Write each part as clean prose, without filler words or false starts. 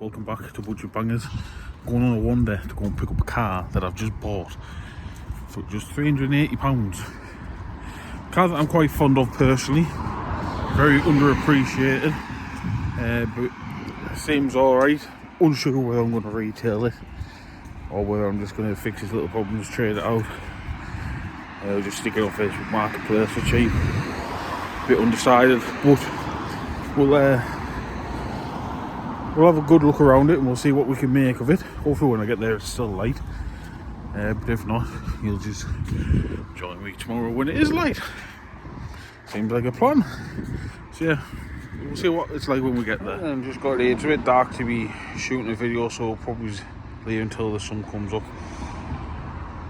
welcome back to Budget Bangers. Going on a wander to go and pick up a car that I've just bought for just £380. Car that I'm quite fond of personally, very underappreciated, but it seems alright. Unsure whether I'm going to retail it or whether I'm just going to fix its little problems, trade it out, just stick it on Facebook Marketplace for cheap. Bit undecided, but we'll have a good look around it and we'll see what we can make of it. Hopefully when I get there it's still light, but if not, you'll just join me tomorrow when it is light. Seems like a plan. So yeah, we'll see what it's like when we get there. And just got here, it's a bit dark to be shooting a video, so I'll probably leave until the sun comes up.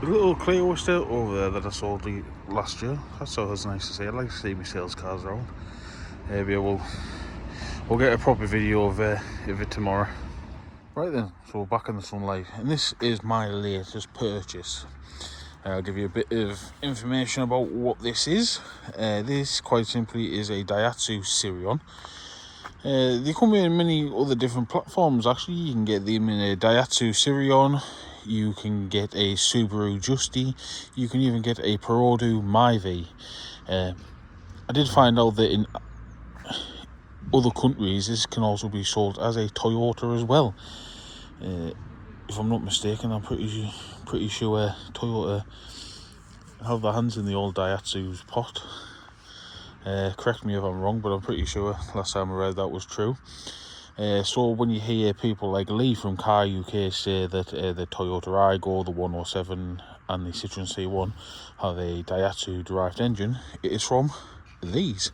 The little Clio estate over there that I sold last year, that's always nice to see. I'd like to see my sales cars around. Maybe we'll get a proper video of it tomorrow. Right then, so we're back in the sunlight, and this is my latest purchase. I'll give you a bit of information about what this is. This, quite simply, is a Daihatsu Sirion. They come in many other different platforms, actually. You can get them in a Daihatsu Sirion, you can get a Subaru Justy, you can even get a Perodu Myvi. I did find out that in other countries this can also be sold as a Toyota as well. If I'm not mistaken, I'm pretty sure Toyota have their hands in the old Daihatsu's pot. Correct me if I'm wrong, but I'm pretty sure last time I read that was true. So when you hear people like Lee from Car UK say that the Toyota Aygo, the 107 and the Citroen C1 have a Daihatsu derived engine, it is from these.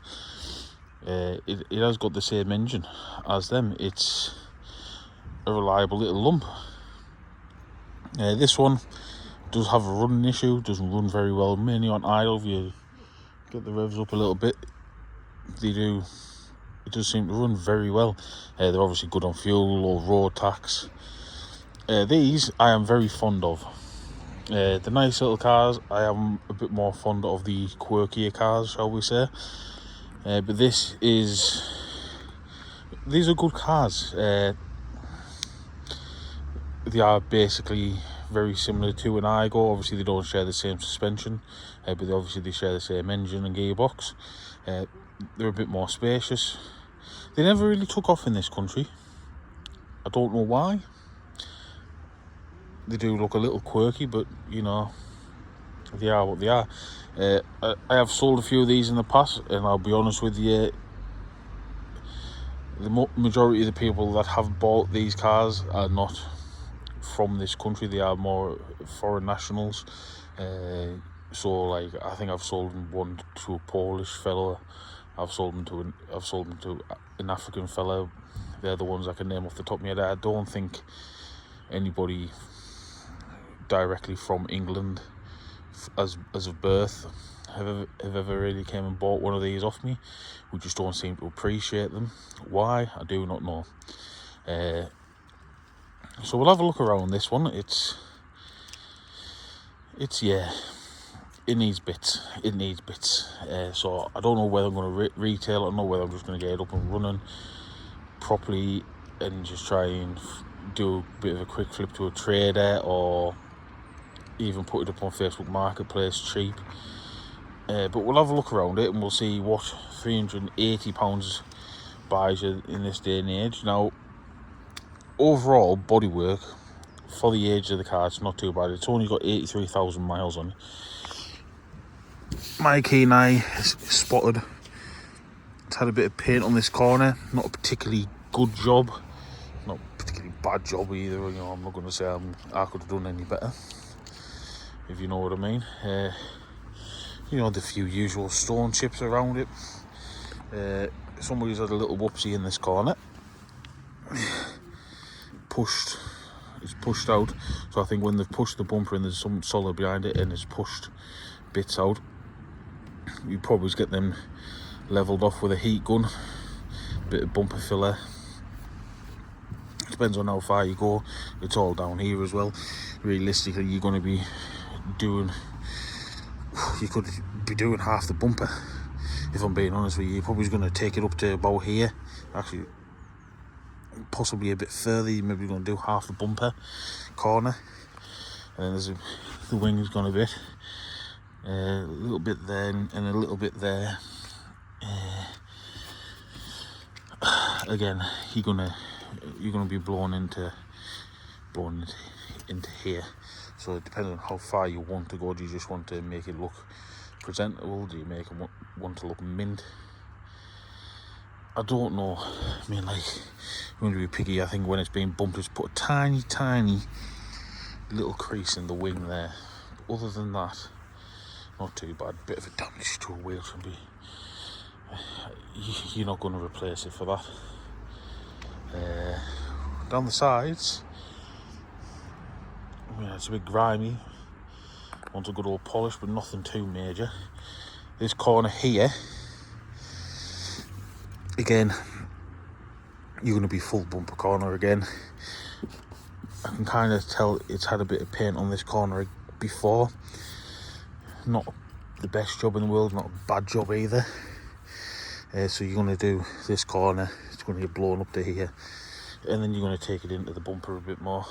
It has got the same engine as them. It's a reliable little lump. This one does have a running issue, doesn't run very well, mainly on idle. If you get the revs up a little bit, it does seem to run very well. They're obviously good on fuel or road tax. These I am very fond of. The nice little cars, I am a bit more fond of the quirkier cars, shall we say. But these are good cars. They are basically very similar to an Aygo. Obviously they don't share the same suspension, but they share the same engine and gearbox. They're a bit more spacious. They never really took off in this country. I don't know why. They do look a little quirky, but you know, they are what they are. I have sold a few of these in the past, and I'll be honest with you, the majority of the people that have bought these cars are not from this country. They are more foreign nationals. So like, I think I've sold one to a Polish fella. I've sold them to an African fella. They're the ones I can name off the top of my head. I don't think anybody directly from England as of birth have ever really came and bought one of these off me. We just don't seem to appreciate them. Why? I do not know. So we'll have a look around this one. It's yeah, it needs bits. So I don't know whether I'm going to retail it or not, whether I'm just going to get it up and running properly and just try and do a bit of a quick flip to a trader, or even put it up on Facebook Marketplace cheap. But we'll have a look around it and we'll see what £380 buys you in this day and age. Now, overall bodywork for the age of the car, it's not too bad. It's only got 83,000 miles on it. My keen eye has spotted it's had a bit of paint on this corner. Not a particularly good job, not a particularly bad job either. You know, I'm not going to say I could have done any better, if you know what I mean. You know, the few usual stone chips around it. Somebody's had a little whoopsie in this corner. It's pushed out, so I think when they've pushed the bumper and there's some solid behind it and it's pushed bits out, you probably get them levelled off with a heat gun, bit of bumper filler. Depends on how far you go. It's all down here as well. Realistically, you're going to be doing, you could be doing half the bumper, if I'm being honest with you. You're probably going to take it up to about here. Actually, possibly a bit further. You're maybe going to do half the bumper corner, and then there's the wing's gone a bit, a little bit there, and a little bit there. Again, you're gonna be blown into here. So depending on how far you want to go, do you just want to make it look presentable? Do you make it want to look mint? I don't know. I mean, like, I'm going to be picky. I think when it's being bumped, just put a tiny little crease in the wing there. But other than that, not too bad. Bit of a damage to a wheel should be. You're not going to replace it for that. Down the sides, yeah, it's a bit grimy. Want a good old polish, but nothing too major. This corner here, again, you're going to be full bumper corner again. I can kind of tell it's had a bit of paint on this corner before. Not the best job in the world, not a bad job either. So you're going to do this corner, it's going to get blown up to here, and then you're going to take it into the bumper a bit more.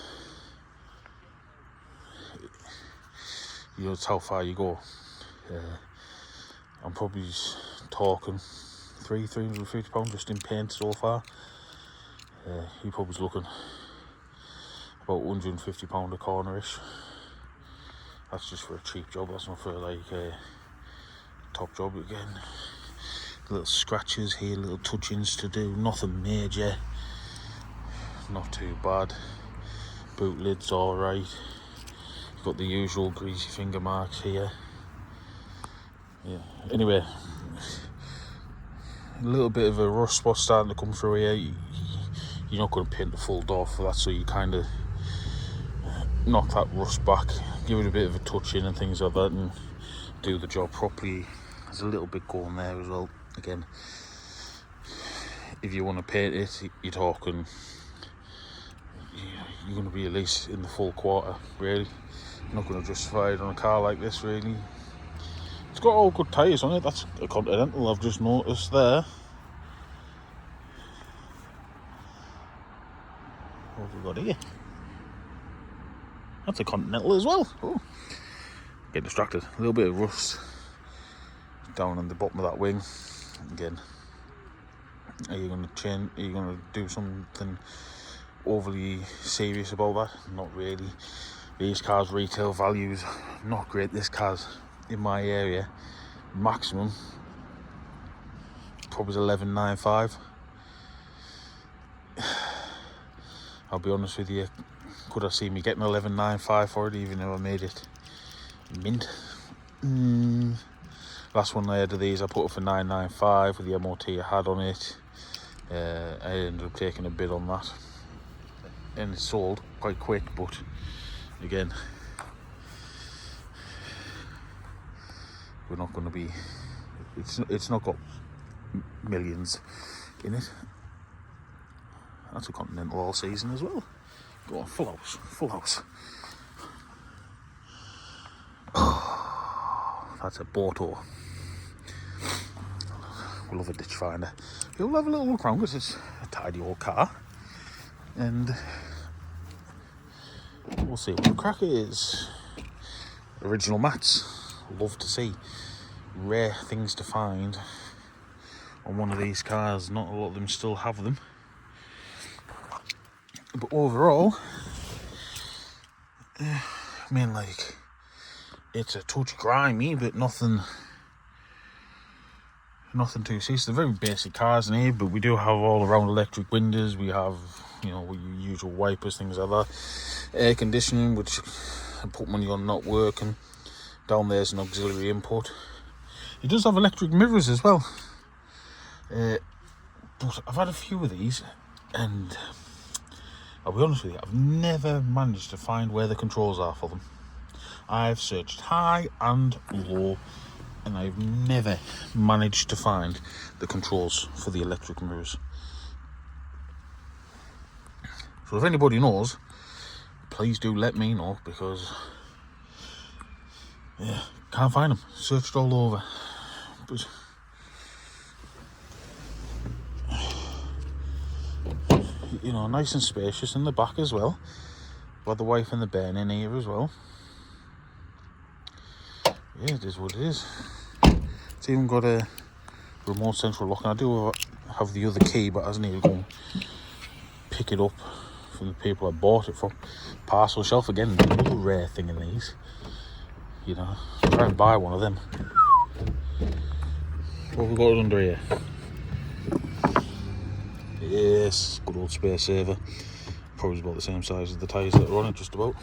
You know, it's how far you go. I'm probably talking £350 just in paint so far. You're probably looking about £150 a cornerish. That's just for a cheap job, that's not for like a top job. Again, little scratches here, little touchings to do, nothing major, not too bad. Boot lid's alright. You've got the usual greasy finger marks here. Yeah, anyway, a little bit of a rust spot starting to come through here. You're not going to paint the full door for that, so you kind of knock that rust back, give it a bit of a touch in and things like that, and do the job properly. There's a little bit going there as well. Again, if you want to paint it, you're talking, you're going to be at least in the full quarter, really. You're not going to justify it on a car like this, really. It's got all good tyres on it. That's a Continental, I've just noticed there. What have we got here? That's a Continental as well. Oh, get distracted. A little bit of rust down on the bottom of that wing. Again, are you going to change? Are you going to do something overly serious about that? Not really. These cars' retail values not great. This car's in my area maximum probably 11.95. I'll be honest with you, could I see me getting 11.95 for it, even though I made it mint? Last one I had of these, I put it for 9.95 with the MOT I had on it. I ended up taking a bid on that, and it sold quite quick. But again, we're not going to be. It's not got millions in it. That's a Continental all season as well. Go on, full house. Oh, that's a Bordeaux. We'll have a ditch finder. We'll have a little look around because it's a tidy old car, and we'll see what the crack is. Original mats, love to see. Rare things to find on one of these cars. Not a lot of them still have them. But overall, I mean, like, it's a touch grimy, but nothing too serious. They're very basic cars in here, but we do have all around electric windows. We have, you know, your usual wipers, things like that. Air conditioning, which I put money on not working. Down there's an auxiliary input. It does have electric mirrors as well. But I've had a few of these, and I'll be honest with you, I've never managed to find where the controls are for them. I've searched high and low, and I've never managed to find the controls for the electric mirrors. So if anybody knows, please do let me know, because yeah, can't find them. Searched all over. But you know, nice and spacious in the back as well. Got the wife and the bairn in here as well. Yeah, it is what it is. It's even got a remote central lock, and I do have the other key, but I just need to go and pick it up from the people I bought it from. Parcel shelf again, another rare thing in these. You know, try and buy one of them. What have we got under here? Yes, good old spare saver. Probably about the same size as the tyres that are on it, just about.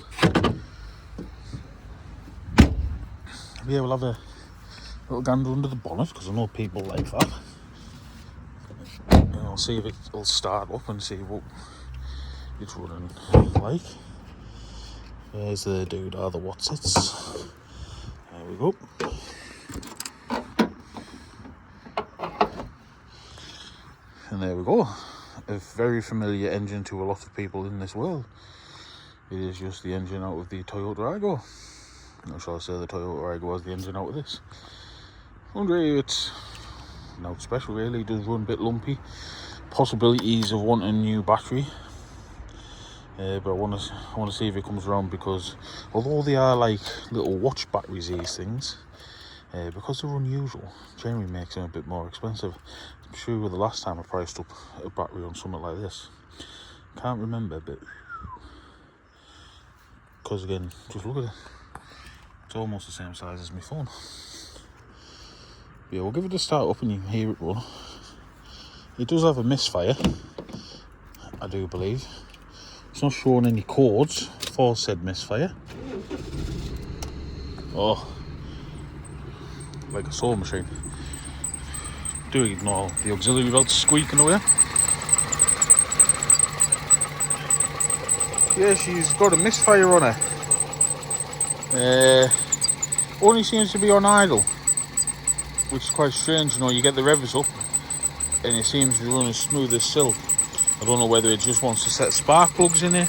Yeah, we'll have a little gander under the bonnet, because I know people like that. And I'll see if it'll start up and see what it's running like. There's the doodah, the Watsits. There we go. And there we go. A very familiar engine to a lot of people in this world. It is just the engine out of the Toyota Aygo. Or shall I say the Toyota Aygo was the engine out of this. Under here it's not special really, it does run a bit lumpy. Possibilities of wanting a new battery. But I want to see if it comes around, because although they are like little watch batteries, these things, because they're unusual, generally makes them a bit more expensive. I'm sure the last time I priced up a battery on something like this, can't remember, but because again, just look at it, it's almost the same size as my phone. Yeah, we'll give it a start up and you can hear it run. It does have a misfire, I do believe. It's not showing any codes for said misfire. Oh, like a sewing machine. Do ignore the auxiliary belt squeaking away. Yeah, she's got a misfire on her. Only seems to be on idle, which is quite strange. You know, you get the revs up and it seems to run as smooth as silk. I don't know whether it just wants to set spark plugs in it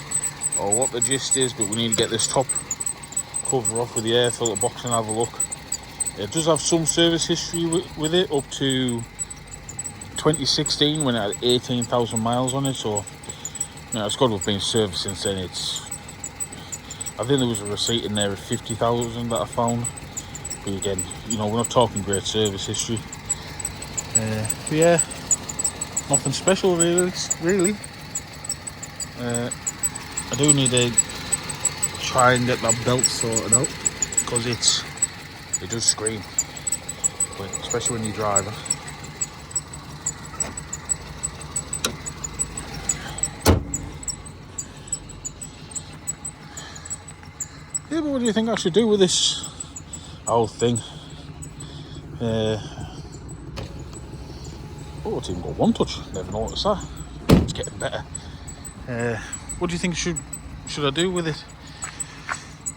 or what the gist is, but we need to get this top cover off with the air filter box and have a look. It does have some service history with it, up to 2016 when it had 18,000 miles on it, so you know, it's got to have been serviced since then. I think there was a receipt in there of 50,000 that I found, but again, you know, we're not talking great service history. But yeah, nothing special really. I do need to try and get that belt sorted out, because it does scream, but especially when you drive it. Yeah, but what do you think I should do with this whole thing? Oh, it's even got one touch. Never noticed that. It's getting better. What do you think should I do with it?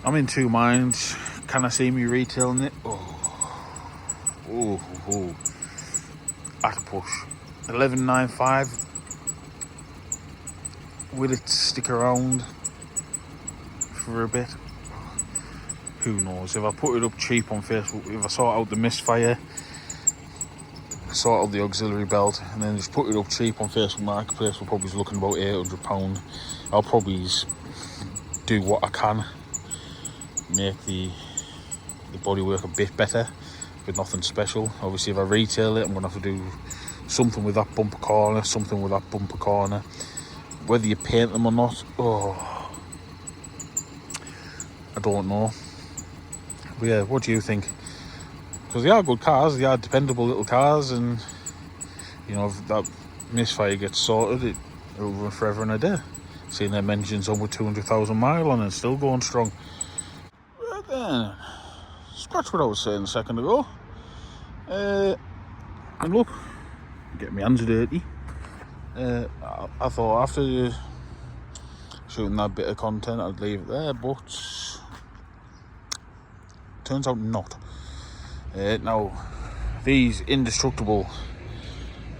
I'm in two minds. Can I see me retailing it? Oh. At a push. 11.95. Will it stick around for a bit? Who knows? If I put it up cheap on Facebook, if I sort out the misfire, sort out the auxiliary belt, and then just put it up cheap on Facebook Marketplace, we're probably looking about £800. I'll probably do what I can, make the bodywork a bit better, but nothing special. Obviously, if I retail it, I'm going to have to do something with that bumper corner, Whether you paint them or not, I don't know. But yeah, what do you think? Because they are good cars, they are dependable little cars, and you know, if that misfire gets sorted, it'll run forever and a day. Seeing them engines on with 200,000 miles on and still going strong. Right then, scratch what I was saying a second ago. And look, getting my hands dirty. I thought after shooting that bit of content I'd leave it there, but turns out not. Now, these indestructible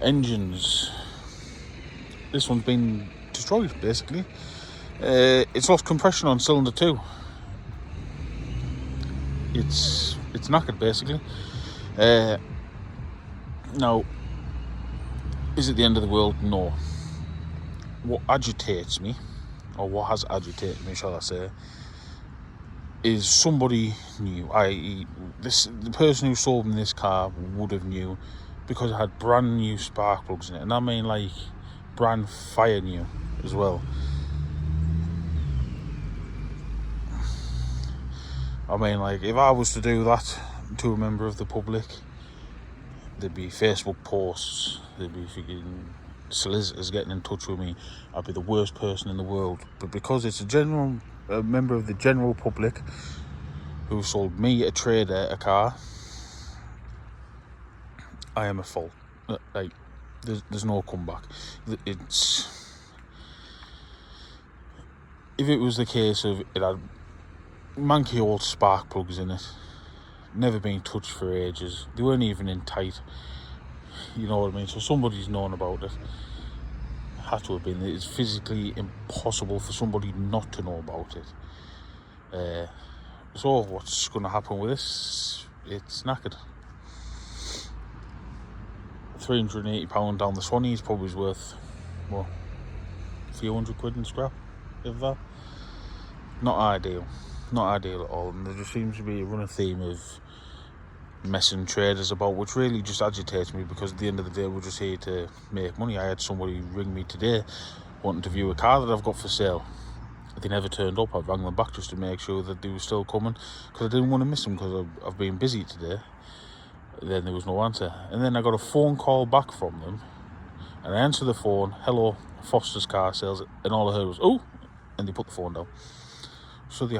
engines, this one's been destroyed basically. It's lost compression on cylinder 2. It's knackered basically. Now, is it the end of the world? No. what agitates me, or what has agitated me, shall I say, is somebody new, i.e. the person who sold me this car would have knew, because it had brand new spark plugs in it, and I mean like brand fire new as well. I mean, like, if I was to do that to a member of the public, there'd be Facebook posts, there'd be freaking solicitors getting in touch with me. I'd be the worst person in the world. But because it's a member of the general public who sold me, a trader, a car, I am at fault. Like, there's no comeback. It's, if it was the case of it had manky old spark plugs in it, never been touched for ages, they weren't even in tight, you know what I mean, so somebody's known about it. Had to have been. It's physically impossible for somebody not to know about it. So what's going to happen with this? It's knackered. £380 down the Swanee is probably worth, what, a few £100 in scrap, if that. Not ideal at all, and there just seems to be a running theme of messing traders about, which really just agitates me, because at the end of the day we're just here to make money. I had somebody ring me today wanting to view a car that I've got for sale. They never turned up. I rang them back just to make sure that they were still coming, because I didn't want to miss them, because I've been busy today. Then there was no answer, and then I got a phone call back from them, and I answered the phone, hello, Foster's Car Sales, and all I heard was, oh, and they put the phone down. So they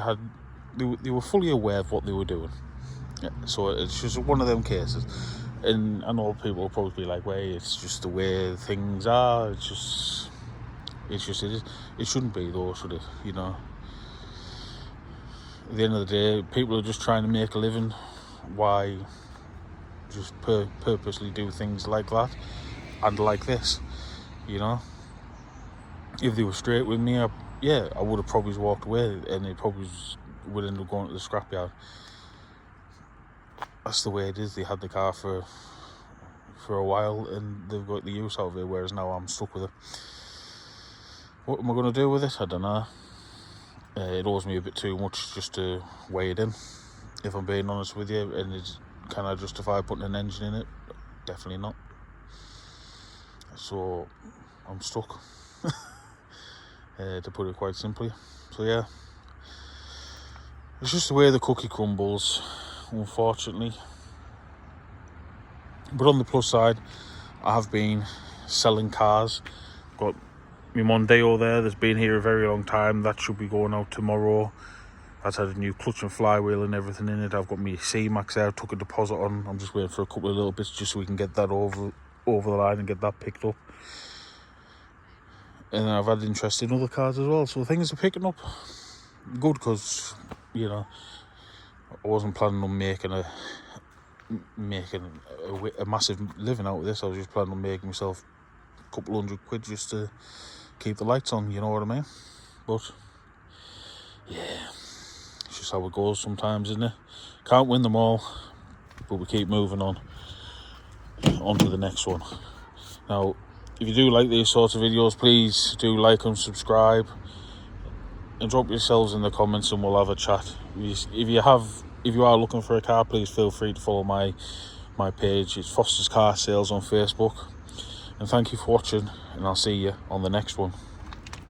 were fully aware of what they were doing. Yeah, so it's just one of them cases, and I know people will probably be like, well, it's just the way things are, it shouldn't be though, should it? You know, at the end of the day, people are just trying to make a living. Why just purposely do things like that and like this, you know? If they were straight with me, I would have probably walked away, and it probably would end up going to the scrapyard. That's the way it is. They had the car for a while, and they've got the use out of it, whereas now I'm stuck with it. What am I going to do with it? I don't know. It owes me a bit too much just to weigh it in, if I'm being honest with you. And can I justify putting an engine in it? Definitely not. So I'm stuck, to put it quite simply. So yeah, it's just the way the cookie crumbles, unfortunately. But on the plus side, I have been selling cars. Got my Mondeo that's been here a very long time. That should be going out tomorrow. That's had a new clutch and flywheel and everything in it. I've got my C-Max out, took a deposit on. I'm just waiting for a couple of little bits just so we can get that over the line and get that picked up. And then I've had interest in other cars as well, so things are picking up. Good, because, you know, I wasn't planning on making a massive living out of this. I was just planning on making myself a couple £100 just to keep the lights on, you know what I mean? But yeah, it's just how it goes sometimes, isn't it? Can't win them all, but we keep moving on to the next one. Now, if you do like these sorts of videos, please do like and subscribe, and drop yourselves in the comments and we'll have a chat. If you are looking for a car, please feel free to follow my page. It's Foster's Car Sales on Facebook. And thank you for watching, and I'll see you on the next one.